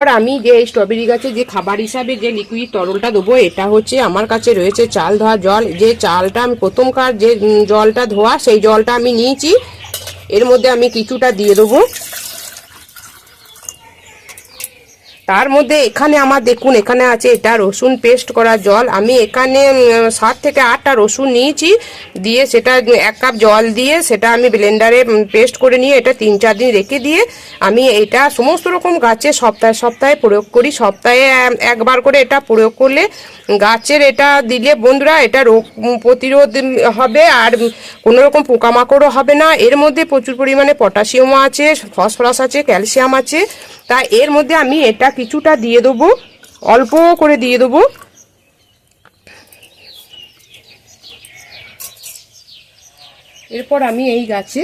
আর আমি যে স্ট্রবেরি গাছে যে খাবার হিসাবে যে লিকুইড তরলটা দেবো, এটা হচ্ছে আমার কাছে রয়েছে চাল ধোয়া জল। যে চালটা আমি প্রথমকার যে জলটা ধোয়া, সেই জলটা আমি নিয়েছি। এর মধ্যে আমি কিছুটা দিয়ে দেবো। তার মধ্যে এখানে আমার দেখুন, এখানে আছে এটা রসুন পেস্ট করা জল। আমি এখানে 7 থেকে 8টা রসুন নিয়েছি, দিয়ে সেটা 1 কাপ জল দিয়ে সেটা আমি ব্লেন্ডারে পেস্ট করে নিয়ে এটা 3-4 দিন রেখে দিয়ে আমি এটা সমস্ত রকম গাছে সপ্তাহে সপ্তাহে প্রয়োগ করি। সপ্তাহে একবার করে এটা প্রয়োগ করলে গাছের এটা দিলে বন্ধুরা এটা রোগ প্রতিরোধ হবে, আর কোনো রকম পোকামাকড়ও হবে না। এর মধ্যে প্রচুর পরিমাণে পটাশিয়ামও আছে, ফসফরাস আছে, ক্যালসিয়াম আছে। তা এর মধ্যে আমি এটা কিছুটা দিয়ে দেবো, অল্প করে দিয়ে দেবো। এরপর আমি এই গাছে